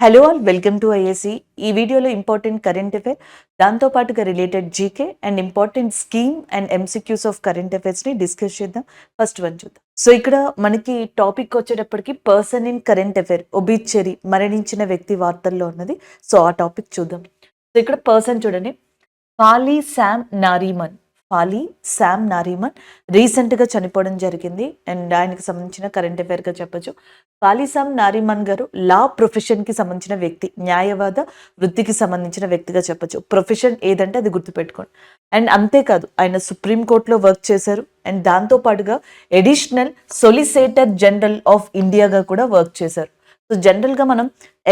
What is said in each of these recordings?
Hello all welcome to IAC. ఈ వీడియోలో important current affair, దాంతోపాటుగా related GK and important scheme and MCQs of current అఫైర్స్ని discuss చేద్దాం. First one చూద్దాం. So ఇక్కడ మనకి టాపిక్ వచ్చేటప్పటికి person in current affair obituary, మరణించిన వ్యక్తి వార్తల్లో ఉన్నది. సో ఆ టాపిక్ చూద్దాం. సో ఇక్కడ పర్సన్ చూడండి, folly Sam Nariman. Folly Sam Nariman రీసెంట్గా చనిపోవడం జరిగింది అండ్ ఆయనకి సంబంధించిన కరెంట్ అఫైర్గా చెప్పొచ్చు. ఫాలీ శామ్ నారీమన్ గారు లా ప్రొఫెషన్కి సంబంధించిన వ్యక్తి, న్యాయవాద వృత్తికి సంబంధించిన వ్యక్తిగా చెప్పొచ్చు. ప్రొఫెషన్ ఏదంటే అది గుర్తుపెట్టుకోండి. అండ్ అంతేకాదు ఆయన సుప్రీంకోర్టులో వర్క్ చేశారు అండ్ దాంతోపాటుగా ఎడిషనల్ సొలిసిటర్ జనరల్ ఆఫ్ ఇండియాగా కూడా వర్క్ చేశారు. సో జనరల్గా మనం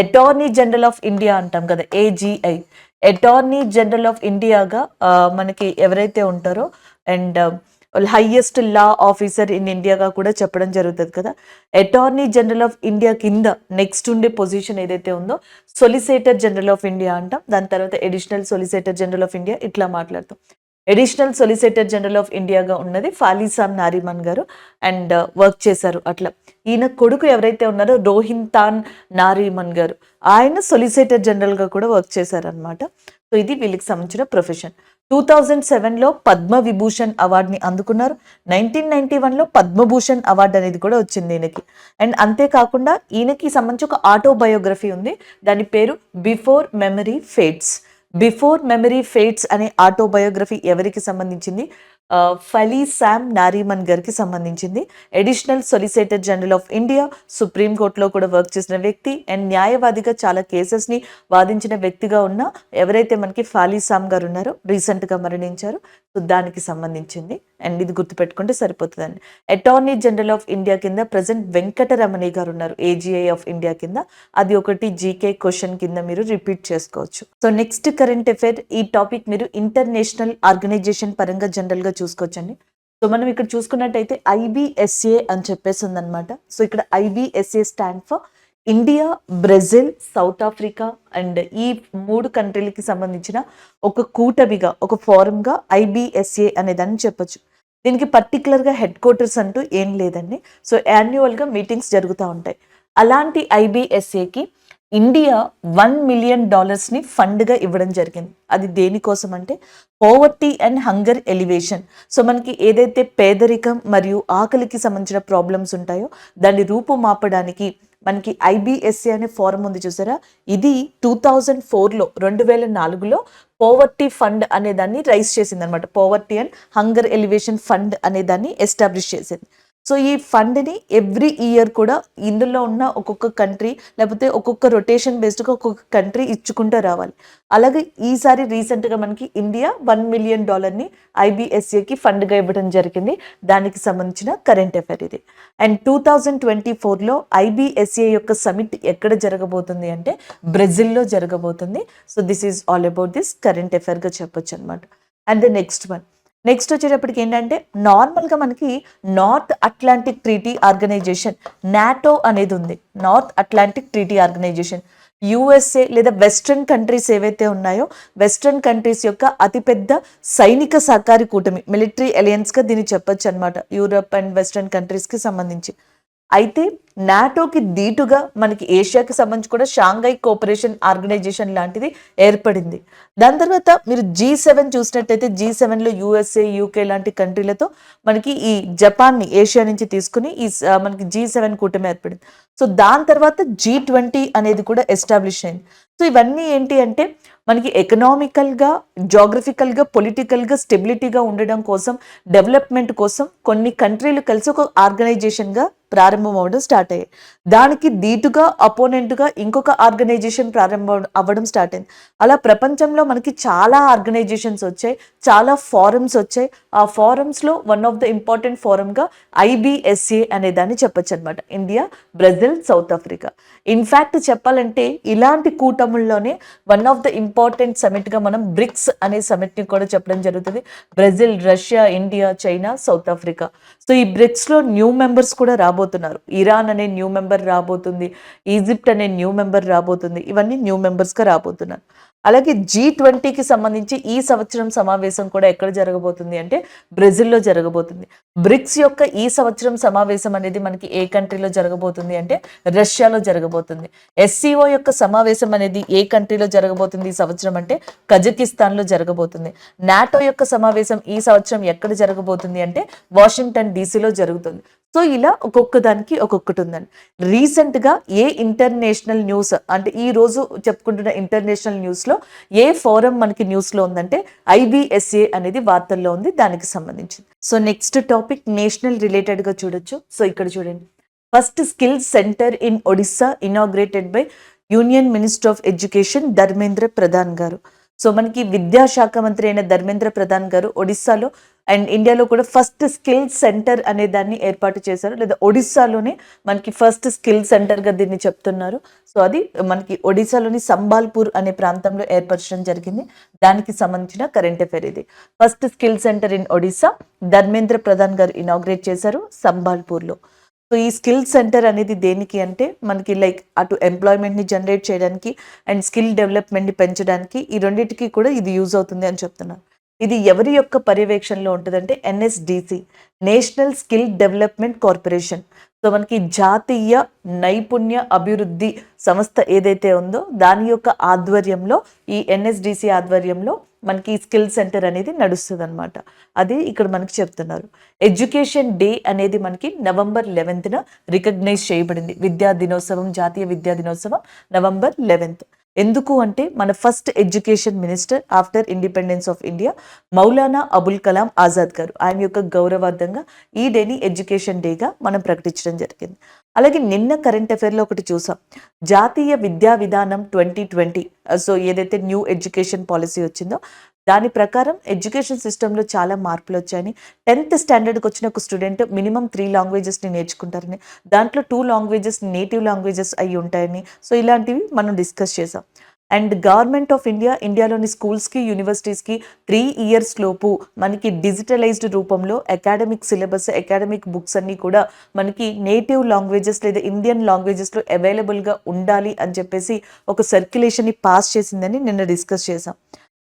అటార్నీ జనరల్ ఆఫ్ ఇండియా అంటాం కదా, ఏజీఐ. అటార్నీ జనరల్ ఆఫ్ ఇండియాగా మనకి ఎవరైతే ఉంటారో and highest law officer in ఇండియాగా కూడా చెప్పడం జరుగుతుంది కదా. అటార్నీ జనరల్ ఆఫ్ ఇండియా కింద నెక్స్ట్ ఉండే పొజిషన్ ఏదైతే ఉందో సొలిసిటర్ జనరల్ ఆఫ్ ఇండియా అంటాం. దాని తర్వాత additional solicitor general of India ఇట్లా మాట్లాడతాం. ఎడిషనల్ సొలిసిటర్ జనరల్ ఆఫ్ ఇండియాగా ఉన్నది ఫాలీ శామ్ నారీమన్ గారు అండ్ వర్క్ చేశారు. అట్లా ఈయన కొడుకు ఎవరైతే ఉన్నారో రోహింతాన్ నారీమన్ గారు, ఆయన సొలిసిటర్ జనరల్గా కూడా వర్క్ చేశారనమాట. సో ఇది వీళ్ళకి సంబంధించిన ప్రొఫెషన్. 2007లో పద్మ విభూషణ్ అవార్డుని అందుకున్నారు. 1991లో పద్మభూషణ్ అవార్డు అనేది కూడా వచ్చింది ఈయనకి. అండ్ అంతేకాకుండా ఈయనకి సంబంధించి ఒక ఆటోబయోగ్రఫీ ఉంది, దాని పేరు before memory fades. Before memory fades అనే ఆటోబయోగ్రఫీ ఎవరికి సంబంధించింది? ఫలీ శామ్ నారీమన్ గారికి సంబంధించింది. Additional solicitor general of India, సుప్రీంకోర్టులో కూడా వర్క్ చేసిన వ్యక్తి అండ్ న్యాయవాదిగా చాలా కేసెస్ని వాదించిన వ్యక్తిగా ఉన్న ఎవరైతే మనకి ఫాలీ శామ్ గారు ఉన్నారో రీసెంట్గా మరణించారు. సో దానికి సంబంధించింది అండ్ ఇది గుర్తుపెట్టుకుంటే సరిపోతుందండి. అటార్నీ జనరల్ ఆఫ్ ఇండియా కింద ప్రజెంట్ వెంకటరమణి గారు ఉన్నారు, ఏజీఐ ఆఫ్ ఇండియా కింద. అది ఒకటి జీకే క్వశ్చన్ కింద మీరు రిపీట్ చేసుకోవచ్చు. సో నెక్స్ట్ కరెంట్ అఫైర్, ఈ టాపిక్ మీరు ఇంటర్నేషనల్ ఆర్గనైజేషన్ పరంగా జనరల్గా చూసుకోవచ్చండి. సో మనం ఇక్కడ చూసుకున్నట్టయితే ఐబిఎస్ఏ అని చెప్పేసి ఉందన్నమాట. సో ఇక్కడ IBSA stand for India, Brazil, South Africa and ఈ 3 కంట్రీలకి సంబంధించిన ఒక కూటమిగా, ఒక ఫోరంగా ఐబిఎస్ఏ అనేదాన్ని చెప్పొచ్చు. దీనికి పర్టికులర్గా హెడ్ క్వార్టర్స్ అంటూ ఏం లేదండి. సో యాన్యువల్గా మీటింగ్స్ జరుగుతూ ఉంటాయి. అలాంటి ఐబిఎస్ఏకి ఇండియా $1 మిలియన్ ఫండ్గా ఇవ్వడం జరిగింది. అది దేనికోసం అంటే poverty and hunger elevation. So మనకి ఏదైతే పేదరికం మరియు ఆకలికి సంబంధించిన ప్రాబ్లమ్స్ ఉంటాయో దాన్ని రూపుమాపడానికి మనకి ఐబిఎస్ఏ అనే ఫోరం ఉంది చూసారా, ఇది 2004లో 2004లో పోవర్టీ ఫండ్ అనే దాన్ని రైజ్ చేసింది అనమాట. Poverty and hunger elevation fund అనే దాన్ని ఎస్టాబ్లిష్ చేసింది. సో ఈ ఫండ్ని ఎవ్రీ ఇయర్ కూడా ఇందులో ఉన్న ఒక్కొక్క కంట్రీ లేకపోతే ఒక్కొక్క రొటేషన్ బేస్డ్గా ఒక్కొక్క కంట్రీ ఇచ్చుకుంటూ రావాలి. అలాగే ఈసారి రీసెంట్గా మనకి ఇండియా $1 మిలియన్ ఐబిఎస్ఏకి ఫండ్గా ఇవ్వడం జరిగింది. దానికి సంబంధించిన కరెంట్ అఫైర్ ఇది. అండ్ 2024లో ఐబిఎస్ఏ యొక్క సమిట్ ఎక్కడ జరగబోతుంది అంటే బ్రెజిల్లో జరగబోతుంది. So this is all about this current అఫైర్గా చెప్పొచ్చు అనమాట. అండ్ ద నెక్స్ట్ వచ్చేటప్పటికి ఏంటంటే నార్మల్గా మనకి North Atlantic Treaty Organization NATO అనేది ఉంది. North Atlantic Treaty Organization USA లేదా వెస్ట్రన్ కంట్రీస్ ఏవైతే ఉన్నాయో వెస్ట్రన్ కంట్రీస్ యొక్క అతిపెద్ద సైనిక సహకారి కూటమి, మిలిటరీ అలయన్స్గా దీన్ని చెప్పొచ్చు అనమాట, యూరప్ అండ్ వెస్ట్రన్ కంట్రీస్కి సంబంధించి. అయితే నాటోకి దీటుగా మనకి ఏషియాకి సంబంధించి కూడా షాంఘై కోఆపరేషన్ ఆర్గనైజేషన్ లాంటిది ఏర్పడింది. దాని తర్వాత మీరు G7 చూసినట్టయితే G7లో యుఎస్ఏ, యూకే లాంటి కంట్రీలతో మనకి ఈ జపాన్ని ఏషియా నుంచి తీసుకుని ఈ మనకి G7 కూటమి ఏర్పడింది. సో దాని తర్వాత G20 అనేది కూడా ఎస్టాబ్లిష్ అయింది. సో ఇవన్నీ ఏంటి అంటే మనకి ఎకనామికల్గా, జాగ్రఫికల్గా, పొలిటికల్గా స్టెబిలిటీగా ఉండడం కోసం, డెవలప్మెంట్ కోసం కొన్ని కంట్రీలు కలిసి ఒక ఆర్గనైజేషన్గా ప్రారంభం అవ్వడం స్టార్ట్ అయ్యాయి. దానికి దీటుగా అపోనెంట్గా ఇంకొక ఆర్గనైజేషన్ ప్రారంభం అవ్వడం స్టార్ట్ అయింది. అలా ప్రపంచంలో మనకి చాలా ఆర్గనైజేషన్స్ వచ్చాయి, చాలా ఫారమ్స్ వచ్చాయి. ఆ ఫారమ్స్లో వన్ ఆఫ్ ద ఇంపార్టెంట్ ఫారమ్గా ఐబిఎస్ఏ అనే దాన్ని చెప్పొచ్చు అనమాట. India, Brazil, South Africa. In fact చెప్పాలంటే ఇలాంటి కూటముల్లోనే వన్ ఆఫ్ ద ఇంపార్టెంట్ సమిట్గా మనం బ్రిక్స్ అనే సమిట్ని కూడా చెప్పడం జరుగుతుంది. Brazil, Russia, India, China, South Africa. So ఈ బ్రిక్స్లో న్యూ మెంబర్స్ కూడా రాబోతున్నారు. ఇరాన్ అనే న్యూ మెంబర్ రాబోతుంది, ఈజిప్ట్ అనే న్యూ మెంబర్ రాబోతుంది. ఇవన్నీ న్యూ మెంబర్స్గా రాబోతున్నారు. అలాగే G20కి సంబంధించి ఈ సంవత్సరం సమావేశం కూడా ఎక్కడ జరగబోతుంది అంటే బ్రెజిల్లో జరగబోతుంది. బ్రిక్స్ యొక్క ఈ సంవత్సరం సమావేశం అనేది మనకి ఏ కంట్రీలో జరగబోతుంది అంటే రష్యాలో జరగబోతుంది. SCO యొక్క సమావేశం అనేది ఏ కంట్రీలో జరగబోతుంది ఈ సంవత్సరం అంటే కజకిస్తాన్లో జరగబోతుంది. నాటో యొక్క సమావేశం ఈ సంవత్సరం ఎక్కడ జరగబోతుంది అంటే వాషింగ్టన్ డీసీలో జరుగుతుంది. సో ఇలా ఒక్కొక్క దానికి ఒక్కొక్కటి ఉందండి. రీసెంట్గా ఏ ఇంటర్నేషనల్ న్యూస్ అంటే ఈ రోజు చెప్పుకుంటున్న ఇంటర్నేషనల్ న్యూస్లో ఏ ఫోరం మనకి న్యూస్లో ఉందంటే IBSA అనేది వార్తల్లో ఉంది, దానికి సంబంధించింది. సో నెక్స్ట్ టాపిక్ నేషనల్ రిలేటెడ్గా చూడొచ్చు. సో ఇక్కడ చూడండి, first skill centre in Odisha inaugurated by union minister of education Dharmendra Pradhan గారు. సో మనకి విద్యాశాఖ మంత్రి అయిన ధర్మేంద్ర ప్రధాన్ గారు ఒడిస్సాలో అండ్ ఇండియాలో కూడా ఫస్ట్ స్కిల్ సెంటర్ అనే దాన్ని ఏర్పాటు చేశారు, లేదా ఒడిస్సాలోనే మనకి ఫస్ట్ స్కిల్ సెంటర్గా దీన్ని చెప్తున్నారు. సో అది మనకి ఒడిస్సాలోని సంబాల్పూర్ అనే ప్రాంతంలో ఏర్పరచడం జరిగింది. దానికి సంబంధించిన కరెంట్ అఫైర్ ఇది. First skill centre in Odisha Dharmendra Pradhan గారు ఇనాగ్రేట్ చేశారు సంబాల్పూర్లో. సో ఈ స్కిల్ సెంటర్ అనేది దేనికి అంటే మనకి లైక్ అటు ఎంప్లాయ్మెంట్ని జనరేట్ చేయడానికి అండ్ స్కిల్ డెవలప్మెంట్ని పెంచడానికి, ఈ రెండింటికి కూడా ఇది యూజ్ అవుతుంది అని చెప్తున్నారు. ఇది ఎవరి యొక్క పర్యవేక్షణలో ఉంటుందంటే NSDC, national skill development corporation. So మనకి జాతీయ నైపుణ్య అభివృద్ధి సంస్థ ఏదైతే ఉందో దాని యొక్క ఆధ్వర్యంలో, ఈ NSDC ఆధ్వర్యంలో మనకి స్కిల్ సెంటర్ అనేది నడుస్తుంది అనమాట. అది ఇక్కడ మనకి చెప్తున్నారు. ఎడ్యుకేషన్ డే అనేది మనకి November 11th రికగ్నైజ్ చేయబడింది. విద్యా దినోత్సవం, జాతీయ విద్యా దినోత్సవం November 11th. ఎందుకు అంటే మన first education minister after independence of India Maulana Abul Kalam Azad గారు, ఆయన యొక్క గౌరవార్థంగా ఈ డేని ఎడ్యుకేషన్ డేగా మనం ప్రకటించడం జరిగింది. అలాగే నిన్న కరెంట్ అఫైర్లో ఒకటి చూసాం, జాతీయ విద్యా విధానం 2020. సో ఏదైతే న్యూ ఎడ్యుకేషన్ పాలసీ వచ్చిందో దాని ప్రకారం ఎడ్యుకేషన్ సిస్టంలో చాలా మార్పులు వచ్చాయని, 10th స్టాండర్డ్కి వచ్చిన ఒక స్టూడెంట్ మినిమం 3 లాంగ్వేజెస్ని నేర్చుకుంటారని, దాంట్లో 2 లాంగ్వేజెస్ నేటివ్ లాంగ్వేజెస్ అయి ఉంటాయని, సో ఇలాంటివి మనం డిస్కస్ చేసాం. అండ్ గవర్నమెంట్ ఆఫ్ ఇండియాలోని స్కూల్స్కి, యూనివర్సిటీస్కి 3 years లోపు మనకి డిజిటలైజ్డ్ రూపంలో అకాడమిక్ సిలబస్, అకాడమిక్ బుక్స్ అన్నీ కూడా మనకి నేటివ్ లాంగ్వేజెస్ లేదా ఇండియన్ లాంగ్వేజెస్లో అవైలబుల్గా ఉండాలి అని చెప్పేసి ఒక సర్క్యులేషన్ని పాస్ చేసిందని నిన్న డిస్కస్ చేసాం.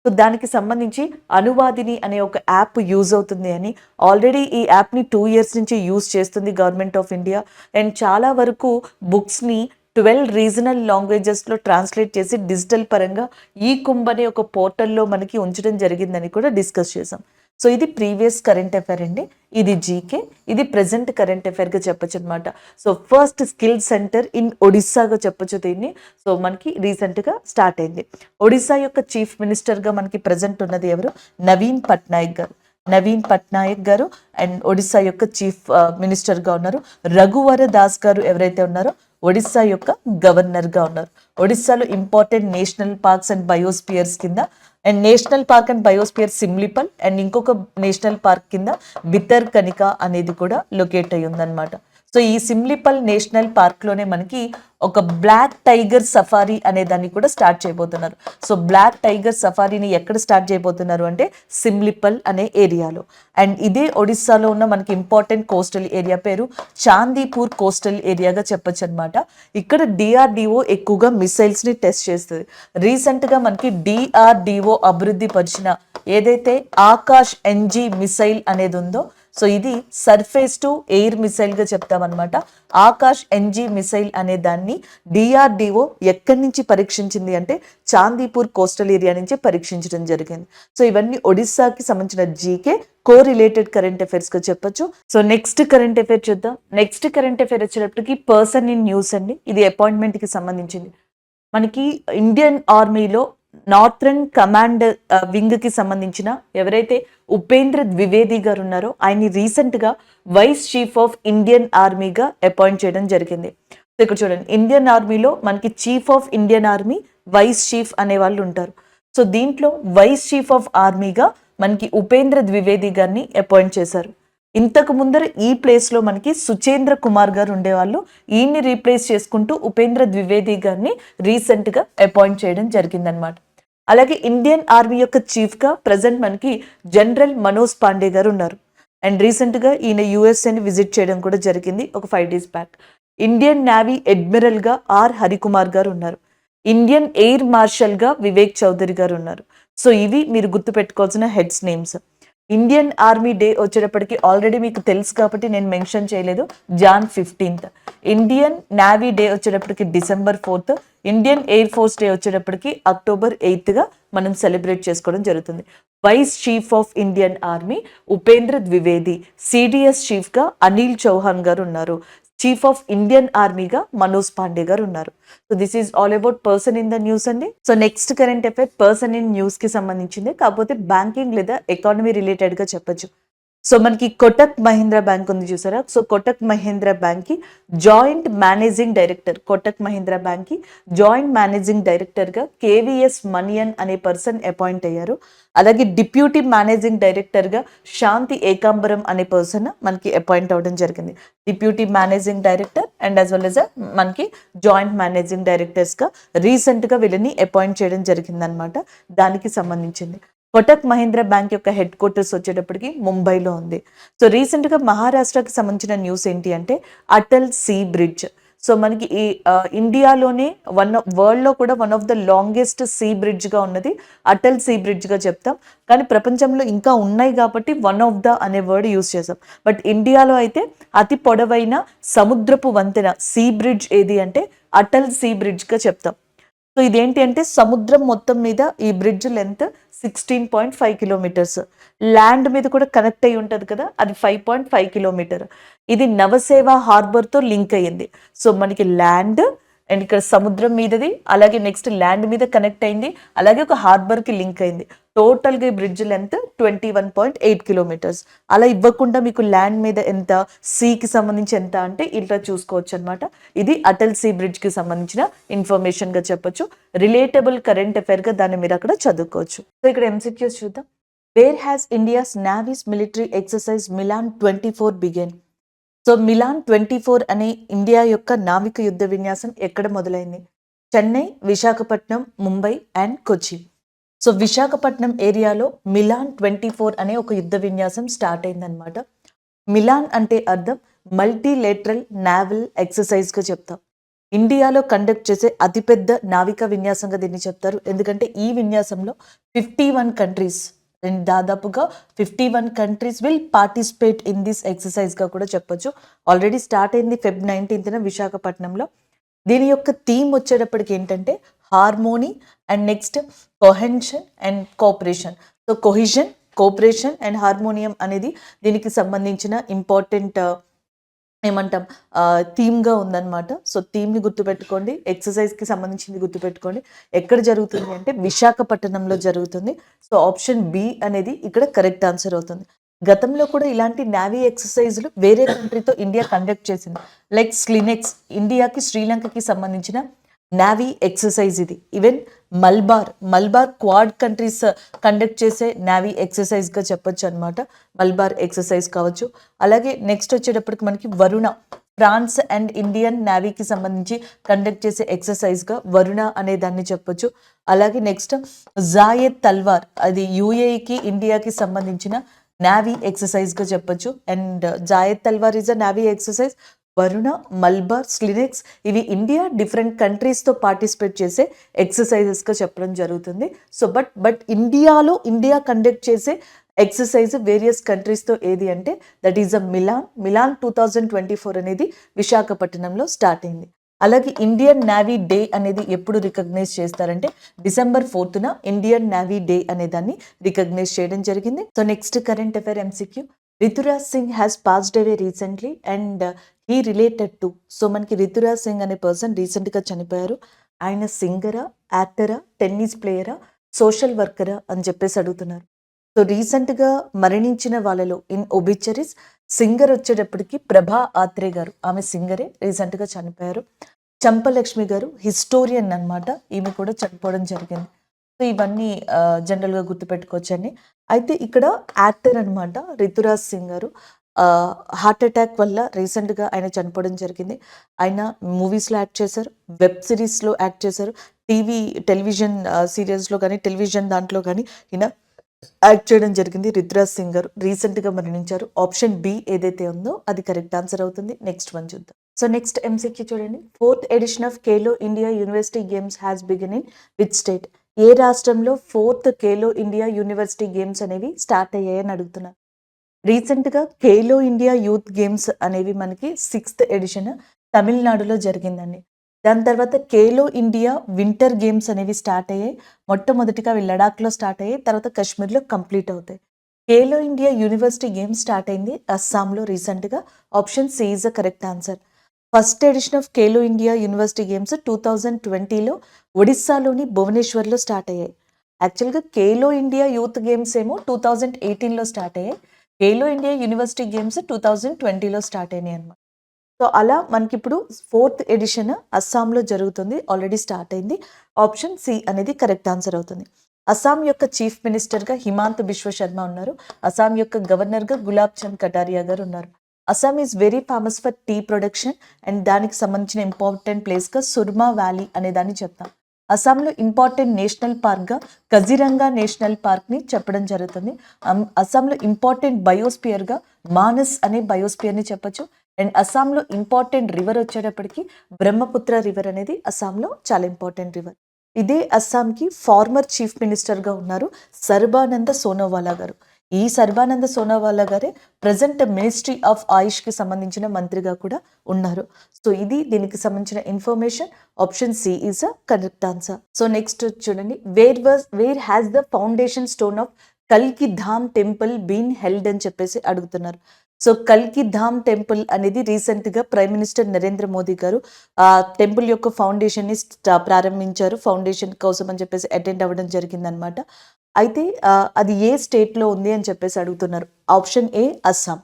సో దానికి సంబంధించి అనువాదిని అనే ఒక యాప్ యూజ్ అవుతుంది అని, ఆల్రెడీ ఈ యాప్ని 2 years నుంచి యూజ్ చేస్తుంది గవర్నమెంట్ ఆఫ్ ఇండియా. అండ్ చాలా వరకు బుక్స్ని 12 రీజనల్ లాంగ్వేజెస్లో ట్రాన్స్లేట్ చేసి డిజిటల్ పరంగా ఈ కుంభ్ అనే ఒక పోర్టల్లో మనకి ఉంచడం జరిగిందని కూడా డిస్కస్ చేసాం. సో ఇది ప్రీవియస్ కరెంట్ అఫైర్ అండి, ఇది జీకే, ఇది ప్రెసెంట్ కరెంట్ అఫైర్గా చెప్పొచ్చు అనమాట. So first skill centre in ఒడిస్సాగా చెప్పొచ్చు దీన్ని. సో మనకి రీసెంట్గా స్టార్ట్ అయింది. ఒడిస్సా యొక్క చీఫ్ మినిస్టర్గా మనకి ప్రజెంట్ ఉన్నది ఎవరు? నవీన్ పట్నాయక్ గారు. నవీన్ పట్నాయక్ గారు అండ్ ఒడిస్సా యొక్క చీఫ్ మినిస్టర్గా ఉన్నారు. రఘువర దాస్ గారు ఎవరైతే ఉన్నారో ఒడిస్సా యొక్క గవర్నర్గా ఉన్నారు. ఒడిస్సాలో important national parks and biospheres కింద, and national park and biosphere Simlipal, and ఇంకొక నేషనల్ పార్క్ కింద బితర్కనిక అనేది కూడా లొకేట్ అయ్యి ఉందన్నమాట. సో ఈ సిమ్లిపల్ నేషనల్ పార్క్లోనే మనకి ఒక బ్లాక్ టైగర్ సఫారీ అనే దాన్ని కూడా స్టార్ట్ చేయబోతున్నారు. సో బ్లాక్ టైగర్ సఫారీని ఎక్కడ స్టార్ట్ చేయబోతున్నారు అంటే సిమ్లిపల్ అనే ఏరియాలో. అండ్ ఇదే ఒడిస్సాలో ఉన్న మనకి ఇంపార్టెంట్ కోస్టల్ ఏరియా పేరు చాందీపూర్ కోస్టల్ ఏరియాగా చెప్పొచ్చు అనమాట. ఇక్కడ DRDO ఎక్కువగా మిసైల్స్ని టెస్ట్ చేస్తుంది. రీసెంట్గా మనకి DRDO అభివృద్ధి పరిచిన ఏదైతే ఆకాష్ NG మిసైల్ అనేది ఉందో, సో ఇది సర్ఫేస్ టు ఎయిర్ మిసైల్గా చెప్తామన్నమాట. ఆకాష్ NG మిసైల్ అనే దాన్ని DRDO ఎక్కడి నుంచి పరీక్షించింది అంటే చాందీపూర్ కోస్టల్ ఏరియా నుంచి పరీక్షించడం జరిగింది. సో ఇవన్నీ ఒడిస్సాకి సంబంధించిన జీకే కోరిలేటెడ్ కరెంట్ అఫైర్స్గా చెప్పొచ్చు. సో నెక్స్ట్ కరెంట్ అఫైర్ చూద్దాం. నెక్స్ట్ కరెంట్ అఫైర్ వచ్చేటప్పటికి పర్సన్ ఇన్ న్యూస్ అండి. ఇది అపాయింట్మెంట్కి సంబంధించింది. మనకి ఇండియన్ ఆర్మీలో నార్థరన్ కమాండ్ వింగ్కి సంబంధించిన ఎవరైతే ఉపేంద్ర ద్వివేది గారు ఉన్నారో ఆయన్ని రీసెంట్గా వైస్ చీఫ్ ఆఫ్ ఇండియన్ ఆర్మీగా అపాయింట్ చేయడం జరిగింది. సో ఇక్కడ చూడండి, ఇండియన్ ఆర్మీలో మనకి chief of Indian army, vice chief అనే వాళ్ళు ఉంటారు. సో దీంట్లో వైస్ చీఫ్ ఆఫ్ ఆర్మీగా మనకి ఉపేంద్ర ద్వివేది గారిని అపాయింట్ చేశారు. ఇంతకు ముందర ఈ ప్లేస్లో మనకి సుచేంద్ర కుమార్ గారు ఉండేవాళ్ళు. ఈయన్ని రీప్లేస్ చేసుకుంటూ ఉపేంద్ర ద్వివేది గారిని రీసెంట్గా అపాయింట్ చేయడం జరిగిందనమాట. అలాగే ఇండియన్ ఆర్మీ యొక్క చీఫ్గా ప్రజెంట్ మనకి జనరల్ మనోజ్ పాండే గారు ఉన్నారు. అండ్ రీసెంట్గా ఈయన యుఎస్ఏని విజిట్ చేయడం కూడా జరిగింది ఒక 5 days బ్యాక్. ఇండియన్ నేవీ అడ్మిరల్గా ఆర్ హరికుమార్ గారు ఉన్నారు. ఇండియన్ ఎయిర్ మార్షల్గా వివేక్ చౌదరి గారు ఉన్నారు. సో ఇవి మీరు గుర్తుపెట్టుకోవాల్సిన heads names. Indian army day వచ్చేటప్పటికి ఆల్రెడీ మీకు తెలుసు కాబట్టి నేను మెన్షన్ చేయలేదు, Jan 15th. Indian navy day వచ్చేటప్పటికి December 4th. Indian air force day వచ్చేటప్పటికి October 8th మనం సెలబ్రేట్ చేసుకోవడం జరుగుతుంది. Vice chief of Indian army Upendra Dwivedi, CDS చీఫ్గా అనిల్ చౌహాన్ గారు ఉన్నారు, చీఫ్ ఆఫ్ ఇండియన్ ఆర్మీగా మనోజ్ పాండే గారు ఉన్నారు. So this is all about person in the news అండి. So next current affair person in news కి సంబంధించింది, కాకపోతే బ్యాంకింగ్ లేదా ఎకానమీ రిలేటెడ్ గా చెప్పొచ్చు. సో మనకి కోటక్ మహీంద్రా బ్యాంక్ ఉంది చూసారా. సో కోటక్ మహీంద్రా బ్యాంక్ కి joint managing director, Kotak Mahindra bank కి జాయింట్ మేనేజింగ్ డైరెక్టర్ గా కేవీఎస్ మనియన్ అనే పర్సన్ అపాయింట్ అయ్యారు. అలాగే డిప్యూటీ మేనేజింగ్ డైరెక్టర్ గా శాంతి ఏకాంబరం అనే పర్సన్ మనకి అపాయింట్ అవ్వడం జరిగింది. Deputy managing director and as well as మనకి జాయింట్ మేనేజింగ్ డైరెక్టర్స్ గా రీసెంట్ గా వీళ్ళని అపాయింట్ చేయడం జరిగింది అనమాట. దానికి సంబంధించింది. కోటక్ మహీంద్రా బ్యాంక్ యొక్క హెడ్ క్వార్టర్స్ వచ్చేటప్పటికి ముంబైలో ఉంది. సో రీసెంట్గా మహారాష్ట్రకి సంబంధించిన న్యూస్ ఏంటి అంటే అటల్ సీ బ్రిడ్జ్. సో మనకి ఈ ఇండియాలోనే వరల్డ్లో కూడా one of the longest sea బ్రిడ్జ్గా ఉన్నది అటల్ సీ బ్రిడ్జ్గా చెప్తాం. కానీ ప్రపంచంలో ఇంకా ఉన్నాయి కాబట్టి వన్ ఆఫ్ ద అనే వర్డ్ యూజ్ చేసాం. బట్ ఇండియాలో అయితే అతి పొడవైన సముద్రపు వంతెన సీ బ్రిడ్జ్ ఏది అంటే అటల్ సీ బ్రిడ్జ్గా చెప్తాం. సో ఇదేంటి అంటే సముద్రం మొత్తం మీద ఈ బ్రిడ్జ్ లెంత్ 16.5 కిలోమీటర్స్, ల్యాండ్ మీద కూడా కనెక్ట్ అయి ఉంటుంది కదా, అది 5.5 కిలోమీటర్. ఇది నవసేవ హార్బర్తో లింక్ అయ్యింది. సో మనకి ల్యాండ్ అండ్ ఇక్కడ సముద్రం మీదది, అలాగే నెక్స్ట్ ల్యాండ్ మీద కనెక్ట్ అయింది, అలాగే ఒక హార్బర్కి లింక్ అయింది. టోటల్గా ఈ బ్రిడ్జ్ లెంత్ 21.8 కిలోమీటర్స్. అలా ఇవ్వకుండా మీకు ల్యాండ్ మీద ఎంత, సీకి సంబంధించి ఎంత అంటే ఇట్లా చూసుకోవచ్చు అనమాట. ఇది అటల్ సీ బ్రిడ్జ్కి సంబంధించిన ఇన్ఫర్మేషన్గా చెప్పొచ్చు. రిలేటబుల్ కరెంట్ అఫైర్గా దాన్ని మీరు అక్కడ చదువుకోవచ్చు. సో ఇక్కడ ఎంసీక్యూస్ చూద్దాం. Where has India's navy's military exercise Milan 24 begin? So Milan 24 అనే ఇండియా యొక్క నావిక యుద్ధ విన్యాసం ఎక్కడ మొదలైంది? చెన్నై, విశాఖపట్నం, ముంబై అండ్ కొచ్చి. సో విశాఖపట్నం ఏరియాలో మిలాన్ 24 అనే ఒక యుద్ధ విన్యాసం స్టార్ట్ అయిందనమాట. మిలాన్ అంటే అర్థం మల్టీలేటరల్ నావల్ ఎక్సర్సైజ్గా చెప్తాం. ఇండియాలో కండక్ట్ చేసే అతిపెద్ద నావిక విన్యాసంగా దీన్ని చెప్తారు. ఎందుకంటే ఈ విన్యాసంలో 51 కంట్రీస్, దాదాపుగా 51 countries will participate in this ఎక్సర్సైజ్గా కూడా చెప్పొచ్చు. ఆల్రెడీ స్టార్ట్ అయింది Feb 19th విశాఖపట్నంలో. దీని యొక్క థీమ్ వచ్చేటప్పటికి ఏంటంటే harmony and next cohesion and cooperation. So cohesion, cooperation and harmonium అనేది దీనికి సంబంధించిన ఇంపార్టెంట్ ఏమంటాం థీమ్గా ఉందన్నమాట. సో థీమ్ని గుర్తుపెట్టుకోండి, ఎక్సర్సైజ్కి సంబంధించింది గుర్తుపెట్టుకోండి. ఎక్కడ జరుగుతుంది అంటే విశాఖపట్నంలో జరుగుతుంది. సో ఆప్షన్ బి అనేది ఇక్కడ కరెక్ట్ ఆన్సర్ అవుతుంది. గతంలో కూడా ఇలాంటి నావీ ఎక్సర్సైజ్లు వేరే కంట్రీతో ఇండియా కండక్ట్ చేసింది. లైక్ స్లినెక్స్, ఇండియాకి శ్రీలంకకి సంబంధించిన నావీ ఎక్సర్సైజ్ ఇది. Even Malabar quad countries conduct చేసే నావీ ఎక్సర్సైజ్గా చెప్పొచ్చు అనమాట. మల్బార్ ఎక్సర్సైజ్ కావచ్చు. అలాగే నెక్స్ట్ వచ్చేటప్పటికి మనకి వరుణ, ఫ్రాన్స్ అండ్ ఇండియన్ నావీకి సంబంధించి కండక్ట్ చేసే ఎక్సర్సైజ్గా వరుణ అనే దాన్ని చెప్పొచ్చు. అలాగే నెక్స్ట్ జాయెద్ తల్వార్, అది యూఏఈకి ఇండియాకి సంబంధించిన నావీ ఎక్సర్సైజ్గా చెప్పొచ్చు. And Zayed Talwar is a navy exercise. Varuna, Malabar, SLINEX ఇవి ఇండియా డిఫరెంట్ కంట్రీస్తో పార్టిసిపేట్ చేసే ఎక్సర్సైజెస్గా చెప్పడం జరుగుతుంది. సో బట్ ఇండియా కండక్ట్ చేసే ఎక్సర్సైజ్ వేరియస్ కంట్రీస్తో ఏది అంటే దట్ ఈజ్ అ మిలాన్ 2024 అనేది విశాఖపట్నంలో స్టార్ట్ అయింది. అలాగే ఇండియన్ నావీ డే అనేది ఎప్పుడు రికగ్నైజ్ చేస్తారంటే December 4th Indian navy day అనే దాన్ని రికగ్నైజ్ చేయడం జరిగింది. So next current affair MCQ. Rituraj Singh has passed away recently and he related to. So మనకి రితురాజ్ సింగ్ అనే పర్సన్ రీసెంట్గా చనిపోయారు. ఆయన సింగరా, యాక్టరా, టెన్నిస్ ప్లేయరా, సోషల్ వర్కరా అని చెప్పేసి అడుగుతున్నారు. సో రీసెంట్గా మరణించిన వాళ్ళలో ఇన్ ఒబిచరీస్ సింగర్ వచ్చేటప్పటికి ప్రభా ఆత్రే గారు, ఆమె సింగరే, రీసెంట్గా చనిపోయారు. చంపలక్ష్మి గారు హిస్టోరియన్ అనమాట, ఈమె కూడా చనిపోవడం జరిగింది. సో ఇవన్నీ జనరల్గా గుర్తుపెట్టుకోవచ్చండి. అయితే ఇక్కడ యాక్టర్ అనమాట రితురాజ్ సింగ్ గారు హార్ట్ అటాక్ వల్ల రీసెంట్గా ఆయన చనిపోవడం జరిగింది. ఆయన మూవీస్లో యాక్ట్ చేశారు, వెబ్ సిరీస్లో యాక్ట్ చేశారు, టెలివిజన్ సీరియల్స్లో కానీ టెలివిజన్ దాంట్లో కానీ ఈయన యాక్ట్ చేయడం జరిగింది. రితురాజ్ సింగ్ గారు రీసెంట్గా మరణించారు. ఆప్షన్ బి ఏదైతే ఉందో అది కరెక్ట్ ఆన్సర్ అవుతుంది. నెక్స్ట్ వన్ చూద్దాం. సో నెక్స్ట్ ఎంసీక్యూ చూడండి. 4th edition of Khelo India university games has begin in which state? ఏ రాష్ట్రంలో 4th Khelo India university games అనేవి స్టార్ట్ అయ్యాయని అడుగుతున్నారు. రీసెంట్గా ఖేలో ఇండియా యూత్ గేమ్స్ అనేవి మనకి 6th ఎడిషన్ తమిళనాడులో జరిగిందండి. దాని తర్వాత ఖేలో ఇండియా వింటర్ గేమ్స్ అనేవి స్టార్ట్ అయ్యాయి. మొట్టమొదటిగా అవి లడాఖ్లో స్టార్ట్ అయ్యాయి, తర్వాత కాశ్మీర్లో కంప్లీట్ అవుతాయి. Khelo India university games start అయింది అస్సాంలో రీసెంట్గా. Option C is the correct answer. First edition of Khelo India university games 2020లో ఒడిస్సాలోని భువనేశ్వర్లో స్టార్ట్ అయ్యాయి. యాక్చువల్గా ఖేలో ఇండియా యూత్ గేమ్స్ ఏమో 2018లో స్టార్ట్ అయ్యాయి. ఖేలో ఇండియా యూనివర్సిటీ గేమ్స్ 2020లో స్టార్ట్ అయినాయి అనమాట. సో అలా మనకి ఇప్పుడు 4th ఎడిషన్ అస్సాంలో జరుగుతుంది, ఆల్రెడీ స్టార్ట్ అయింది. ఆప్షన్ సి అనేది కరెక్ట్ ఆన్సర్ అవుతుంది. అస్సాం యొక్క చీఫ్ మినిస్టర్గా హిమాంత బిశ్వ శర్మ ఉన్నారు. అస్సాం యొక్క గవర్నర్గా గులాబ్ చంద్ కటారియా గారు ఉన్నారు. Assam is very famous for tea production and దానికి సంబంధించిన ఇంపార్టెంట్ ప్లేస్గా సుర్మా వ్యాలీ అనే దాన్ని చెప్తాం. అస్సాంలో ఇంపార్టెంట్ నేషనల్ పార్క్గా కజిరంగా నేషనల్ పార్క్ని చెప్పడం జరుగుతుంది. అస్సాంలో ఇంపార్టెంట్ బయోస్పియర్గా మానస్ అనే బయోస్పియర్ని చెప్పొచ్చు. అండ్ అస్సాంలో ఇంపార్టెంట్ రివర్ వచ్చేటప్పటికి బ్రహ్మపుత్ర రివర్ అనేది అస్సాంలో చాలా ఇంపార్టెంట్ రివర్. ఇదే అస్సాంకి ఫార్మర్ చీఫ్ మినిస్టర్గా ఉన్నారు సర్బానంద సోనోవాలా గారు. ఈ సర్బానంద సోనోవాలా గారే ప్రజెంట్ మినిస్ట్రీ ఆఫ్ ఆయుష్కి సంబంధించిన మంత్రిగా కూడా ఉన్నారు. సో ఇది దీనికి సంబంధించిన information. Option C is a correct answer. So next చూడండి, where has the foundation stone of కల్కి ధామ్ టెంపుల్ బీన్ హెల్డ్ అని చెప్పేసి అడుగుతున్నారు. సో కల్కి ధామ్ టెంపుల్ అనేది రీసెంట్గా ప్రైమ్ మినిస్టర్ నరేంద్ర మోదీ గారు ఆ టెంపుల్ యొక్క ఫౌండేషన్ని ప్రారంభించారు. ఫౌండేషన్ కోసం అని చెప్పేసి అటెండ్ అవ్వడం జరిగిందనమాట. అయితే అది ఏ స్టేట్లో ఉంది అని చెప్పేసి అడుగుతున్నారు. Option A Assam.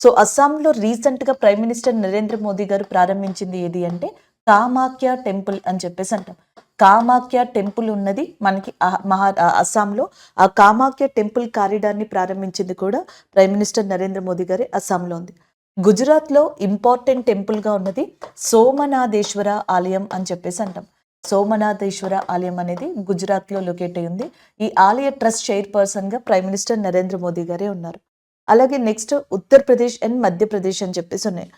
సో అస్సాంలో రీసెంట్గా ప్రైమ్ మినిస్టర్ నరేంద్ర మోదీ గారు ప్రారంభించింది ఏది అంటే కామాఖ్య టెంపుల్ అని చెప్పేసి అంటాం. కామాఖ్య టెంపుల్ ఉన్నది మనకి అస్సాంలో. ఆ కామాఖ్య టెంపుల్ కారిడార్ని ప్రారంభించింది కూడా ప్రైమ్ మినిస్టర్ నరేంద్ర మోదీ గారి అస్సాంలో ఉంది. గుజరాత్లో ఇంపార్టెంట్ టెంపుల్గా ఉన్నది సోమనాథేశ్వర ఆలయం అని చెప్పేసి అంటాం. సోమనాథేశ్వర ఆలయం అనేది గుజరాత్లో లొకేట్ అయి ఉంది. ఈ ఆలయ ట్రస్ట్ చైర్పర్సన్గా ప్రైమ్ మినిస్టర్ నరేంద్ర మోదీ గారే ఉన్నారు. అలాగే నెక్స్ట్ ఉత్తరప్రదేశ్ అండ్ మధ్యప్రదేశ్ అని చెప్పేసి ఉన్నాయి.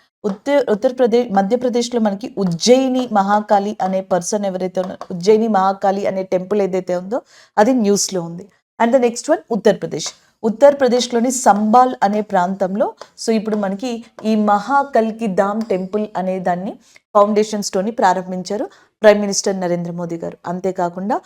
మధ్యప్రదేశ్లో మనకి ఉజ్జయిని మహాకాళి అనే పర్సన్ ఎవరైతే ఉన్నారో, ఉజ్జయిని మహాకాళి అనే టెంపుల్ ఏదైతే ఉందో అది న్యూస్లో ఉంది. అండ్ ద నెక్స్ట్ వన్ ఉత్తరప్రదేశ్లోని సంబాల్ అనే ప్రాంతంలో సో ఇప్పుడు మనకి ఈ మహాకల్కి ధామ్ టెంపుల్ అనే దాన్ని ఫౌండేషన్ స్టోన్ని ప్రారంభించారు ప్రైమ్ మినిస్టర్ నరేంద్ర మోదీ గారు. అంతేకాకుండా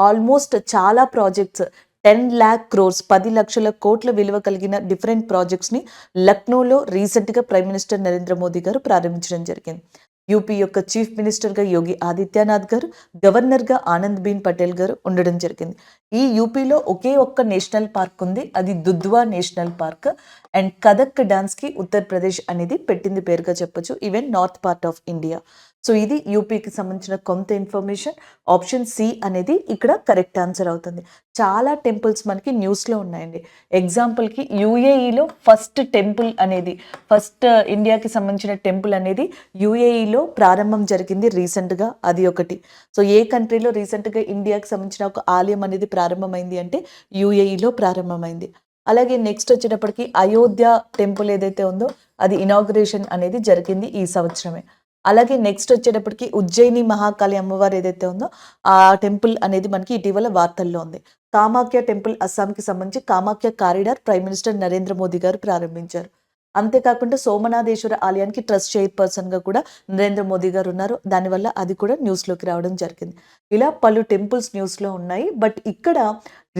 ఆల్మోస్ట్ చాలా ప్రాజెక్ట్స్ 10 lakh crores 10 లక్షల కోట్ల విలువ కలిగిన డిఫరెంట్ ప్రాజెక్ట్స్ని లక్నోలో రీసెంట్గా ప్రైమ్ మినిస్టర్ నరేంద్ర మోదీ గారు ప్రారంభించడం జరిగింది. యూపీ యొక్క చీఫ్ మినిస్టర్గా యోగి ఆదిత్యనాథ్ గారు, గవర్నర్గా ఆనందీబెన్ పటేల్ గారు ఉండడం జరిగింది. ఈ యూపీలో ఒకే ఒక్క నేషనల్ పార్క్ ఉంది, అది Dudhwa national park. And Kathak డాన్స్కి ఉత్తరప్రదేశ్ అనేది పెట్టింది పేరుగా చెప్పొచ్చు, even north part of India. So ఇది యూపీకి సంబంధించిన కొంత ఇన్ఫర్మేషన్. ఆప్షన్ సి అనేది ఇక్కడ కరెక్ట్ ఆన్సర్ అవుతుంది. చాలా టెంపుల్స్ మనకి న్యూస్లో ఉన్నాయండి. ఎగ్జాంపుల్కి యూఏఈలో ఫస్ట్ టెంపుల్ అనేది, ఫస్ట్ ఇండియాకి సంబంధించిన టెంపుల్ అనేది యూఏఈలో ప్రారంభం జరిగింది రీసెంట్గా, అది ఒకటి. సో ఏ కంట్రీలో రీసెంట్గా ఇండియాకి సంబంధించిన ఒక ఆలయం అనేది ప్రారంభమైంది అంటే యూఏఈలో ప్రారంభమైంది. అలాగే నెక్స్ట్ వచ్చేటప్పటికి అయోధ్య టెంపుల్ ఏదైతే ఉందో అది ఇనాగ్రేషన్ అనేది జరిగింది ఈ సంవత్సరమే. అలాగే నెక్స్ట్ వచ్చేటప్పటికి ఉజ్జయిని మహాకాళి అమ్మవారు ఏదైతే ఉందో ఆ టెంపుల్ అనేది మనకి ఇటీవల వార్తల్లో ఉంది. కామాఖ్య టెంపుల్ అస్సాంకి సంబంధించి Kamakhya corridor prime minister Narendra Modi గారు ప్రారంభించారు. అంతేకాకుండా సోమనాథేశ్వర ఆలయానికి ట్రస్ట్ చైర్పర్సన్గా కూడా నరేంద్ర మోదీ గారు ఉన్నారు. దానివల్ల అది కూడా న్యూస్లోకి రావడం జరిగింది. ఇలా పలు టెంపుల్స్ న్యూస్లో ఉన్నాయి. బట్ ఇక్కడ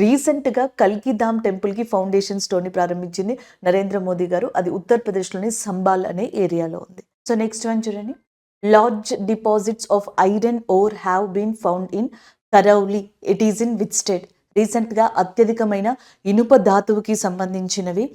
రీసెంట్గా కల్కి ధామ్ టెంపుల్కి ఫౌండేషన్ స్టోన్ని ప్రారంభించింది నరేంద్ర మోదీ గారు. అది ఉత్తరప్రదేశ్లోని సంబాల్ అనే ఏరియాలో ఉంది. సో నెక్స్ట్ వన్ చూడండి, large deposits of iron ore have been found in Karauli, it is in which state? రీసెంట్గా అత్యధికమైన ఇనుప ధాతువుకి సంబంధించినవి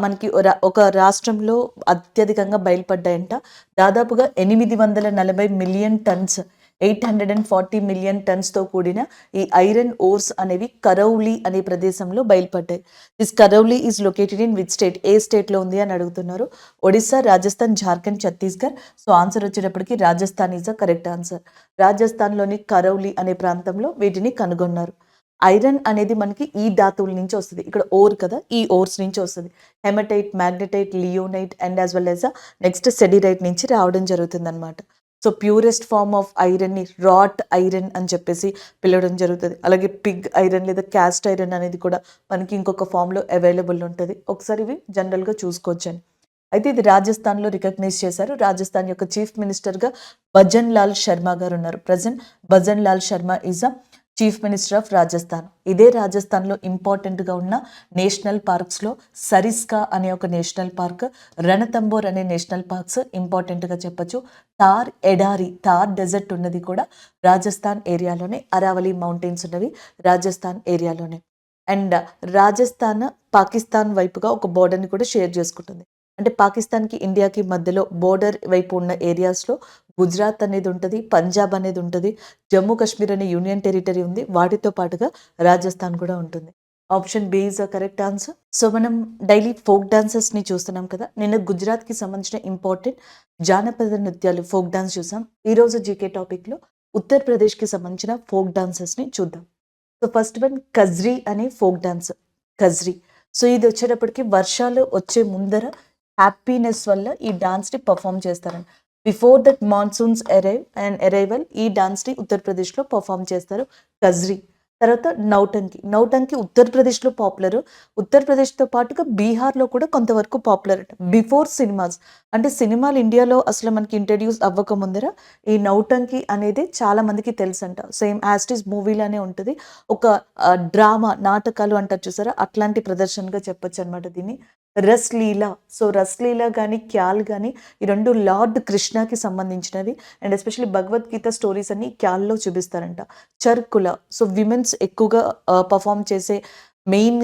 మనకి ఒక రాష్ట్రంలో అత్యధికంగా బయలుపడ్డాయంట. దాదాపుగా 840 మిలియన్ టన్స్ 840 మిలియన్ టన్స్తో కూడిన ఈ ఐరన్ ఓర్స్ అనేవి కరౌలి అనే ప్రదేశంలో బయలుపడ్డాయి. This Karauli is located in which state? ఏ స్టేట్లో ఉంది అని అడుగుతున్నారు. ఒడిస్సా, రాజస్థాన్, జార్ఖండ్, ఛత్తీస్గఢ్. సో ఆన్సర్ వచ్చేటప్పటికి Rajasthan is a correct answer. రాజస్థాన్లోని కరౌలి అనే ప్రాంతంలో వీటిని కనుగొన్నారు. ఐరన్ అనేది మనకి ఈ ధాతువుల నుంచి వస్తుంది. ఇక్కడ ఓర్ కదా, ఈ ఓర్స్ నుంచి వస్తుంది. Hematite, magnetite, limonite and as well as next siderite నుంచి రావడం జరుగుతుంది అనమాట. సో ప్యూరెస్ట్ ఫార్మ్ ఆఫ్ ఐరన్ని రాట్ ఐరన్ అని చెప్పేసి పిలవడం జరుగుతుంది. అలాగే పిగ్ ఐరన్ లేదా క్యాస్ట్ ఐరన్ అనేది కూడా మనకి ఇంకొక ఫామ్లో అవైలబుల్ ఉంటుంది. ఒకసారి ఇవి జనరల్గా చూసుకోవచ్చండి. అయితే ఇది రాజస్థాన్లో రికగ్నైజ్ చేశారు. రాజస్థాన్ యొక్క చీఫ్ మినిస్టర్గా భజన్ లాల్ శర్మ గారు ఉన్నారు. Present bhajan Lal Sharma is a chief minister of Rajasthan. ఇదే రాజస్థాన్లో ఇంపార్టెంట్గా ఉన్న నేషనల్ పార్క్స్లో సరిస్కా అనే ఒక నేషనల్ పార్క్, రణతంబోర్ అనే నేషనల్ పార్క్స్ ఇంపార్టెంట్గా చెప్పచ్చు. థార్ ఎడారి, థార్ డెజర్ట్ ఉన్నది కూడా రాజస్థాన్ ఏరియాలోనే. అరావలి మౌంటైన్స్ ఉన్నవి రాజస్థాన్ ఏరియాలోనే. అండ్ రాజస్థాన్ పాకిస్తాన్ వైపుగా ఒక బోర్డర్ని కూడా షేర్ చేసుకుంటుంది. అంటే పాకిస్తాన్కి ఇండియాకి మధ్యలో బోర్డర్ వైపు ఉన్న ఏరియాస్లో గుజరాత్ అనేది ఉంటుంది, పంజాబ్ అనేది ఉంటుంది, జమ్మూ కాశ్మీర్ అనే యూనియన్ టెరిటరీ ఉంది. వాటితో పాటుగా రాజస్థాన్ కూడా ఉంటుంది. Option B is a correct answer. So మనం డైలీ ఫోక్ డాన్సెస్ని చూస్తున్నాం కదా. నిన్న గుజరాత్కి సంబంధించిన ఇంపార్టెంట్ జానపద నృత్యాలు ఫోక్ డాన్స్ చూసాం. ఈరోజు జీకే టాపిక్లో ఉత్తరప్రదేశ్కి సంబంధించిన ఫోక్ డాన్సెస్ని చూద్దాం. సో ఫస్ట్ వన్ కజ్రీ అనే ఫోక్ డాన్స్. కజ్రీ. సో ఇది వచ్చేటప్పటికి వర్షాలు వచ్చే ముందర హ్యాపీనెస్ వల్ల ఈ డాన్స్ని పర్ఫామ్ చేస్తారండి. బిఫోర్ దట్ మాన్సూన్స్ అరైవల్ ఈ డాన్స్ని ఉత్తరప్రదేశ్లో పర్ఫామ్ చేస్తారు. కజ్రీ. తర్వాత నౌటంకి. నౌటంకి ఉత్తరప్రదేశ్లో పాపులర్. ఉత్తరప్రదేశ్తో పాటుగా బీహార్లో కూడా కొంతవరకు పాపులర్ అట. బిఫోర్ సినిమాస్, అంటే సినిమాలు ఇండియాలో అసలు మనకి ఇంట్రడ్యూస్ అవ్వక ముందర ఈ నౌటంకి అనేది చాలా మందికి తెలుసు అంట. సేమ్ యాస్టిస్ మూవీలానే ఉంటుంది. ఒక డ్రామా, నాటకాలు అంటారు చూసారా, అట్లాంటి ప్రదర్శనగా చెప్పొచ్చు అనమాట దీన్ని. రస్లీలా. సో రస్లీలా కానీ క్యాల్ కానీ ఈ రెండు లార్డ్ కృష్ణకి సంబంధించినవి. అండ్ ఎస్పెషల్లీ భగవద్గీత స్టోరీస్ అన్ని క్యాల్లో చూపిస్తారంట. చర్కుల. సో విమెన్స్ ఎక్కువగా పర్ఫామ్ చేసే మెయిన్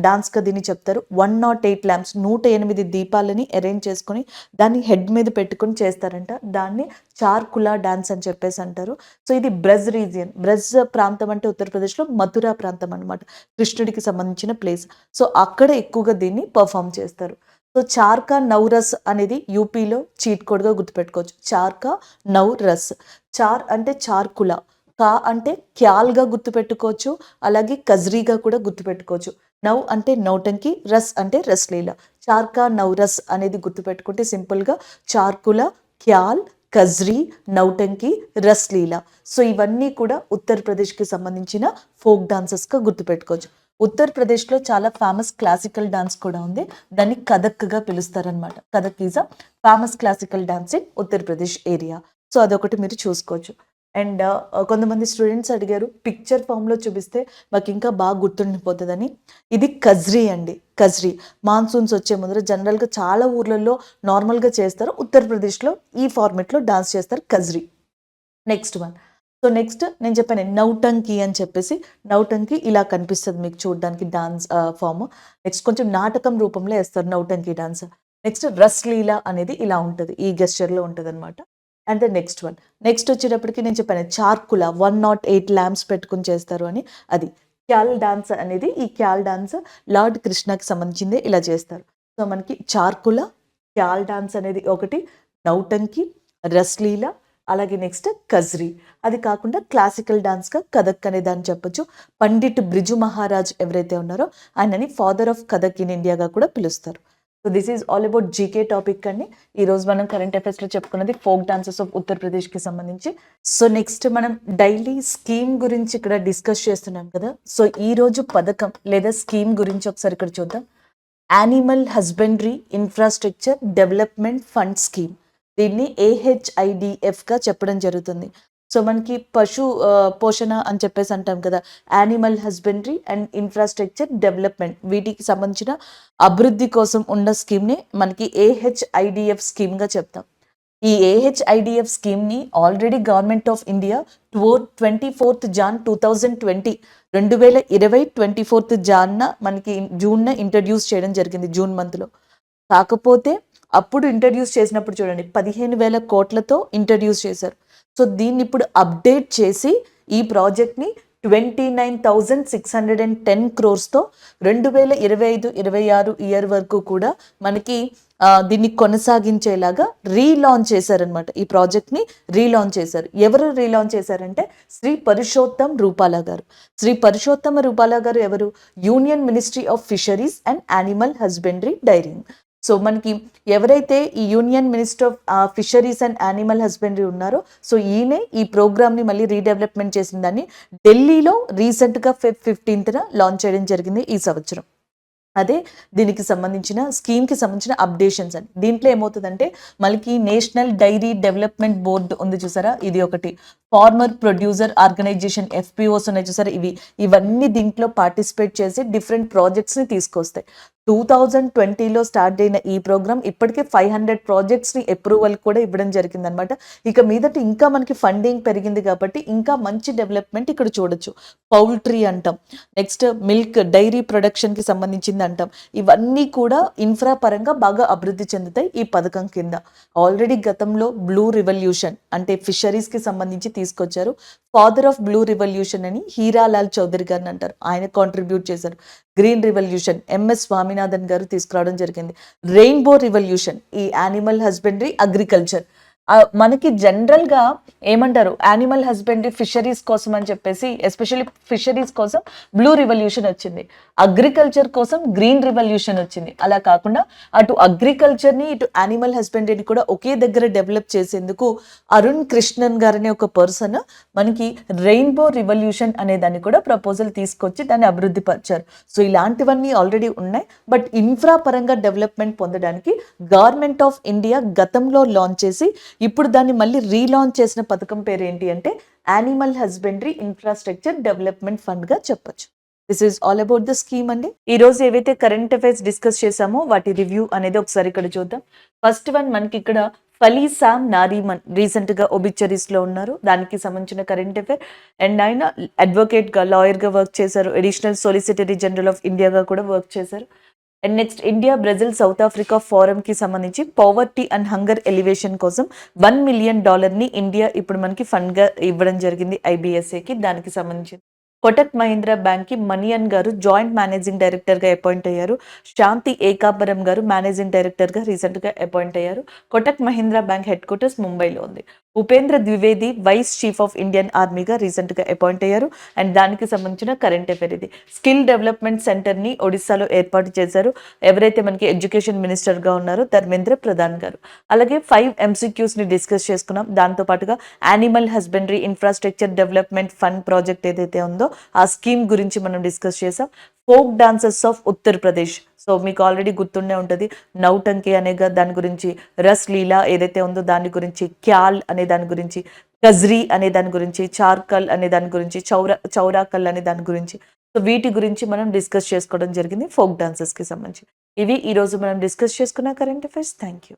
డాన్స్గా దీన్ని చెప్తారు. 108 ల్యాంప్స్, 108 దీపాలని అరేంజ్ చేసుకొని దాన్ని హెడ్ మీద పెట్టుకొని చేస్తారంట. దాన్ని చార్కులా డాన్స్ అని చెప్పేసి అంటారు. సో ఇది బ్రజ్ రీజియన్. బ్రజ్ ప్రాంతం అంటే ఉత్తరప్రదేశ్లో మథురా ప్రాంతం అనమాట. కృష్ణుడికి సంబంధించిన ప్లేస్. సో అక్కడ ఎక్కువగా దీన్ని పర్ఫామ్ చేస్తారు. సో చార్కా నౌరస్ అనేది యూపీలో చీట్ కోడ్గా గుర్తుపెట్టుకోవచ్చు. చార్కా నౌరస్. చార్ అంటే చార్కులా, కా అంటే క్యాల్గా గుర్తుపెట్టుకోవచ్చు, అలాగే కజ్రీగా కూడా గుర్తుపెట్టుకోవచ్చు. నౌ అంటే నౌటంకి, రస్ అంటే రస్లీలా. చార్కా నౌరస్ అనేది గుర్తుపెట్టుకుంటే సింపుల్గా చార్కుల, క్యాల్, కజ్రీ, నౌటంకి, రస్లీలా. సో ఇవన్నీ కూడా ఉత్తరప్రదేశ్కి సంబంధించిన ఫోక్ డాన్సెస్గా గుర్తుపెట్టుకోవచ్చు. ఉత్తరప్రదేశ్లో చాలా ఫేమస్ క్లాసికల్ డాన్స్ కూడా ఉంది. దాన్ని కథక్గా పిలుస్తారనమాట. Kathak is a famous classical dance in Uttar Pradesh area. So అదొకటి మీరు చూసుకోవచ్చు. అండ్ కొంతమంది స్టూడెంట్స్ అడిగారు పిక్చర్ ఫామ్లో చూపిస్తే మాకు ఇంకా బాగా గుర్తుండిపోతుందని. ఇది కజ్రీ అండి. కజ్రీ మాన్సూన్స్ వచ్చే ముందర జనరల్గా చాలా ఊర్లలో నార్మల్గా చేస్తారు. ఉత్తరప్రదేశ్లో ఈ ఫార్మెట్లో డాన్స్ చేస్తారు Kajri. Next one. So next నేను చెప్పాను నౌటంకి అని చెప్పేసి. నౌటంకి ఇలా కనిపిస్తుంది మీకు చూడడానికి డాన్స్ ఫామ్. నెక్స్ట్ కొంచెం నాటకం రూపంలో వేస్తారు నౌటంకి డాన్స్. నెక్స్ట్ రస్లీలా అనేది ఇలా ఉంటుంది, ఈ గెస్చర్లో ఉంటుంది అనమాట. And the next one. Next వచ్చేటప్పటికి నేను చెప్పాను చార్కులా, 108 ల్యాంప్స్ పెట్టుకుని చేస్తారు అని. అది క్యాల్ డాన్స్ అనేది. ఈ క్యాల్ డాన్స్ లార్డ్ కృష్ణకి సంబంధించింది. ఇలా చేస్తారు. సో మనకి చార్కులా, క్యాల్ డాన్స్ అనేది ఒకటి, నౌటంకి, రస్లీలా, అలాగే నెక్స్ట్ కజ్రీ. అది కాకుండా క్లాసికల్ డాన్స్గా కథక్ అనే దాన్ని చెప్పొచ్చు. పండిట్ బ్రిజు మహారాజ్ ఎవరైతే ఉన్నారో ఆయనని ఫాదర్ ఆఫ్ కథక్ ఇన్ ఇండియాగా కూడా పిలుస్తారు. So this is all about GK topic అండి. ఈరోజు మనం కరెంట్ అఫైర్స్లో చెప్పుకున్నది ఫోక్ డాన్సెస్ ఆఫ్ ఉత్తరప్రదేశ్కి సంబంధించి. సో నెక్స్ట్ మనం డైలీ స్కీమ్ గురించి ఇక్కడ డిస్కస్ చేస్తున్నాం కదా. సో ఈరోజు పథకం లేదా స్కీమ్ గురించి ఒకసారి ఇక్కడ చూద్దాం. Animal husbandry infrastructure development fund scheme. దీన్ని AHIDFగా చెప్పడం జరుగుతుంది. సో మనకి పశు పోషణ అని చెప్పేసి అంటాం కదా. Animal husbandry and infrastructure development, వీటికి సంబంధించిన అభివృద్ధి కోసం ఉన్న స్కీమ్ని మనకి AHIDF స్కీమ్గా చెప్తాం. ఈ AHIDF స్కీమ్ని already government of India 24th Jan 2020 24th Janన మనకి జూన్న ఇంట్రడ్యూస్ చేయడం జరిగింది, జూన్ మంత్లో. కాకపోతే అప్పుడు ఇంట్రడ్యూస్ చేసినప్పుడు చూడండి 15,000 కోట్లతో ఇంట్రడ్యూస్ చేశారు. సో దీన్ని ఇప్పుడు అప్డేట్ చేసి ఈ ప్రాజెక్ట్ని 29,610 క్రోర్స్తో 2025-26 ఇయర్ వరకు కూడా మనకి దీన్ని కొనసాగించేలాగా రీలాంచ్ చేశారనమాట. ఈ ప్రాజెక్ట్ని రీలాంచ్ చేశారు. ఎవరు రీలాంచ్ చేశారంటే శ్రీ పరుషోత్తం రూపాలా గారు. శ్రీ పరుషోత్తమ రూపాలా గారు ఎవరు? Union ministry of fisheries and animal husbandry daring. So మనకి ఎవరైతే ఈ union minister of fisheries and animal husbandry ఉన్నారో, సో ఈయనే ఈ ప్రోగ్రామ్ని మళ్ళీ రీడెవలప్మెంట్ చేసిన దాన్ని ఢిల్లీలో రీసెంట్గా Feb 15న లాంచ్ చేయడం జరిగింది ఈ సంవత్సరం. అదే దీనికి సంబంధించిన స్కీమ్కి సంబంధించిన అప్డేషన్స్ అని. దీంట్లో ఏమవుతుందంటే మనకి నేషనల్ డైరీ డెవలప్మెంట్ బోర్డు ఉంది చూసారా, ఇది ఒకటి. ఫార్మర్ ప్రొడ్యూసర్ ఆర్గనైజేషన్ FPOs ఉన్నాయి చూసారా, ఇవన్నీ దీంట్లో పార్టిసిపేట్ చేసి డిఫరెంట్ ప్రాజెక్ట్స్ని తీసుకొస్తాయి. 2020లో స్టార్ట్ అయిన ఈ ప్రోగ్రామ్ ఇప్పటికే 500 ప్రాజెక్ట్స్ని అప్రూవల్ కూడా ఇవ్వడం జరిగిందనమాట. ఇక మీదట ఇంకా మనకి ఫండింగ్ పెరిగింది కాబట్టి ఇంకా మంచి డెవలప్మెంట్ ఇక్కడ చూడొచ్చు. పౌల్ట్రీ అంటాం, నెక్స్ట్ మిల్క్ డైరీ ప్రొడక్షన్కి సంబంధించింది అంటాం. ఇవన్నీ కూడా ఇన్ఫ్రా పరంగా బాగా అభివృద్ధి చెందుతాయి ఈ పథకం కింద. ఆల్రెడీ గతంలో బ్లూ రివల్యూషన్ అంటే ఫిషరీస్కి సంబంధించి తీసుకొచ్చారు. ఫాదర్ ఆఫ్ బ్లూ రివల్యూషన్ అని హీరాలాల్ చౌదరి గారిని అంటారు, ఆయన కాంట్రిబ్యూట్ చేశారు. గ్రీన్ రివల్యూషన్ MS స్వామినాథన్ గారు తీసుకురావడం జరిగింది. రెయిన్బో రివల్యూషన్ ఈ యానిమల్ హస్బెండరీ అగ్రికల్చర్. మనకి జనరల్గా ఏమంటారు, యానిమల్ హస్బెండరీ ఫిషరీస్ కోసం అని చెప్పేసి, ఎస్పెషల్లీ ఫిషరీస్ కోసం బ్లూ రివల్యూషన్ వచ్చింది, అగ్రికల్చర్ కోసం గ్రీన్ రివల్యూషన్ వచ్చింది. అలా కాకుండా అటు అగ్రికల్చర్ని ఇటు యానిమల్ హస్బెండరీని కూడా ఒకే దగ్గర డెవలప్ చేసేందుకు అరుణ్ కృష్ణన్ గారనే ఒక పర్సన్ మనకి రెయిన్బో రివల్యూషన్ అనే దాన్ని కూడా ప్రపోజల్ తీసుకొచ్చి దాన్ని అభివృద్ధి పరిచారు. సో ఇలాంటివన్నీ ఆల్రెడీ ఉన్నాయి. బట్ ఇన్ఫ్రా పరంగా డెవలప్మెంట్ పొందడానికి గవర్నమెంట్ ఆఫ్ ఇండియా గతంలో లాంచ్ చేసి ఇప్పుడు దాన్ని మళ్ళీ రీలాంచ్ చేసిన పథకం పేరు ఏంటి అంటే animal husbandry infrastructure development fund గా చెప్పొచ్చు. This is all about the scheme అండి. ఈ రోజు ఏవైతే కరెంట్ అఫైర్స్ డిస్కస్ చేసామో వాటి రివ్యూ అనేది ఒకసారి ఇక్కడ చూద్దాం. ఫస్ట్ వన్ మనకి ఇక్కడ ఫలీ సామ్ నారీమన్ రీసెంట్ గా ఒబిచరీస్ లో ఉన్నారు, దానికి సంబంధించిన కరెంట్ అఫైర్. అండ్ ఆయన అడ్వకేట్ గా, లాయర్ గా వర్క్ చేశారు, అడిషనల్ సొలిసిటరీ జనరల్ ఆఫ్ ఇండియాగా కూడా వర్క్ చేశారు. And next India, Brazil, South Africa ఫోరంకి సంబంధించి పవర్టీ అండ్ హంగర్ ఎలివేషన్ కోసం $1 మిలియన్ ఇండియా ఇప్పుడు మనకి ఫండ్గా ఇవ్వడం జరిగింది IBSAకి. దానికి సంబంధించి కోటక్ మహీంద్రా బ్యాంక్కి మణియన్ గారు జాయింట్ మేనేజింగ్ డైరెక్టర్గా అపాయింట్ అయ్యారు. శాంతి ఏకాంబరం గారు మేనేజింగ్ డైరెక్టర్గా రీసెంట్గా అపాయింట్ అయ్యారు. Kotak Mahindra bank headquarters ముంబైలో ఉంది. Upendra Dwivedi vice chief of Indian ఆర్మీగా రీసెంట్గా అపాయింట్ అయ్యారు. అండ్ దానికి సంబంధించిన కరెంట్ అఫైర్ ఇది. స్కిల్ డెవలప్మెంట్ సెంటర్ని ఒడిస్సాలో ఏర్పాటు చేశారు. ఎవరైతే మనకి ఎడ్యుకేషన్ మినిస్టర్గా ఉన్నారో ధర్మేంద్ర ప్రధాన్ గారు. అలాగే 5 MCQsని డిస్కస్ చేసుకున్నాం. దాంతోపాటుగా animal husbandry infrastructure development fund project ఏదైతే ఉందో ఆ స్కీమ్ గురించి మనం డిస్కస్ చేసాం. Folk dancers of Uttar Pradesh, so మీకు ఆల్రెడీ గుర్తుండే ఉంటుంది, నౌటంకి అనే దాని గురించి, రస్ లీలా ఏదైతే ఉందో దాని గురించి, క్యాల్ అనే దాని గురించి, కజ్రీ అనే దాని గురించి, చార్కల్ అనే దాని గురించి, చౌరాకల్ అనే దాని గురించి. సో వీటి గురించి మనం డిస్కస్ చేసుకోవడం జరిగింది ఫోక్ డాన్సర్స్కి సంబంధించి. ఇవి ఈరోజు మనం డిస్కస్ చేసుకున్న కరెంట్ అఫైర్స్. Thank you.